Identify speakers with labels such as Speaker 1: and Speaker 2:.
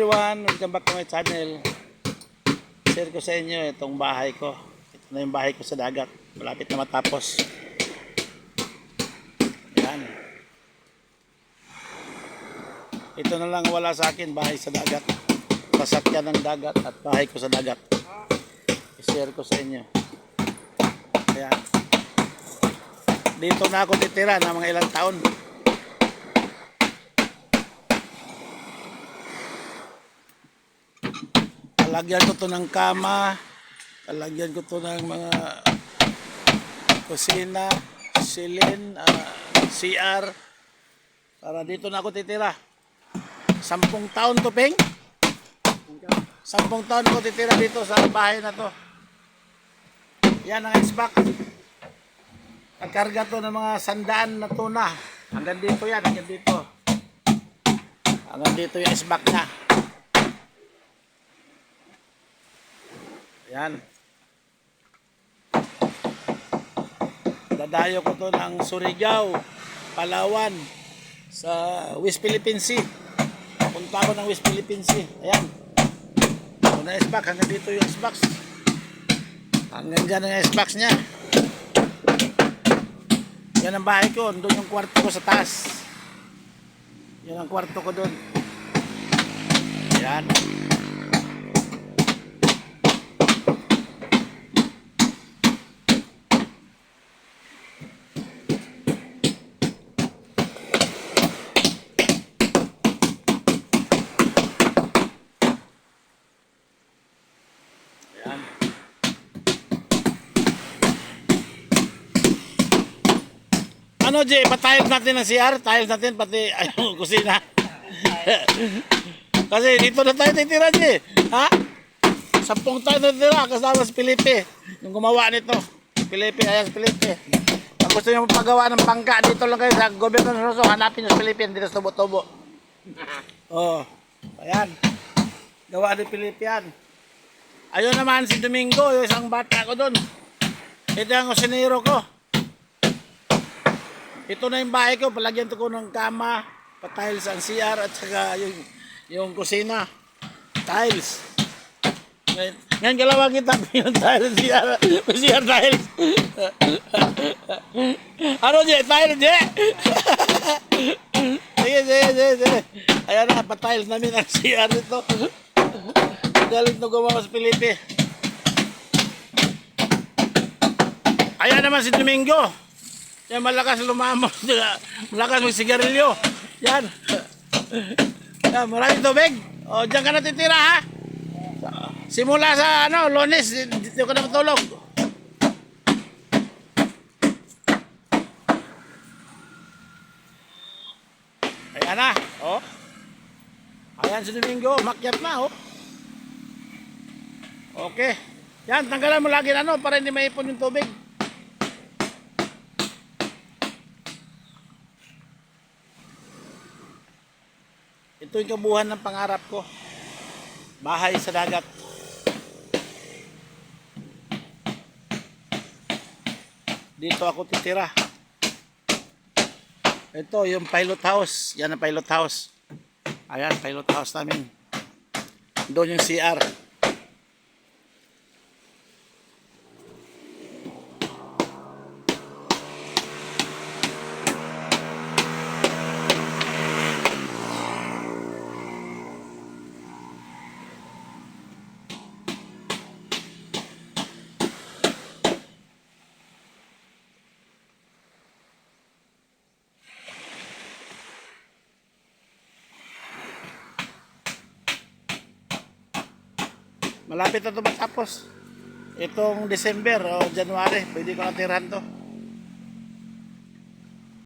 Speaker 1: Everyone, welcome back to my channel. Share ko sa inyo itong bahay ko. Ito na yung bahay ko sa dagat. Malapit na matapos. Yan. Ito na lang wala sa akin, bahay sa dagat. Sasakyan ng dagat at bahay ko sa dagat. I-share ko sa inyo. Ayan. Dito na ako titira na mga ilang taon. Lalagyan ko to ng kama, lalagyan ko to ng mga kusina, silin, CR, para dito na ako titira. 10 taon to, Peng. 10 taon ako titira dito sa bahay na to. Yan ang iceberg. Nagkarga to ng mga 100 na tuna. Hanggang dito yan, hanggang dito. Hanggang dito yung iceberg na. Yan. Dadayo ko to ng Surigao, Palawan, sa West Philippine Sea. Punta ako ng West Philippine Sea. Ayan. Ito na iceberg. Hanggang dito yung iceberg. Hanggang dyan ang iceberg niya. Yan ang bahay ko. Doon yung kwarto ko sa taas. Yan ang kwarto ko doon. Ayan. Ayan. Ano, Jay? Pa-tiles natin ang CR? Tiles natin pati ayun, kusina. Kasi dito na tayo titira, Jay. Ha? 10 tayo titira kasama si Felipe. Yung gumawa nito. Felipe, ayan si Felipe. Kung gusto nyo magpagawa ng bangka, dito lang kayo sa gobyerno ng Rosso. Hanapin nyo si Felipe, dito sa Tubo-Tubo. Oh, ayan. Gawa ni Felipe yan. Ayun naman si Domingo, yung isang bata ko doon. Ito ang kusinero ko. Ito na yung bahay ko, palagyan ko ng kama, pa-tiles ang CR at saka yung kusina. Tiles. Ngayon kalawang kita yung tiles, CR tiles. Ano, Je? Tiles, Je? Sige. Ayan na, pa-tiles namin ang CR nito. Galit na gumawa sa Felipe. Ayan naman si Domingo. Yan, malakas lumamos. Malakas magsigarilyo. Yan. Yan, maraming tubig. O, dyan ka natitira, ha? Simula sa, Lunes, dito ka na matulog. Ayan na, o. Ayan si Domingo, makyat na, o. Okay. Yan, tanggalan mo lagi para hindi maipon yung tubig. Ito yung kabuuan ng pangarap ko. Bahay sa dagat. Dito ako titira. Ito yung pilot house. Yan ang pilot house. Ayan, pilot house namin. Doon yung CR. Malapit na ito matapos. Itong December o January, pwede ko natirahan to.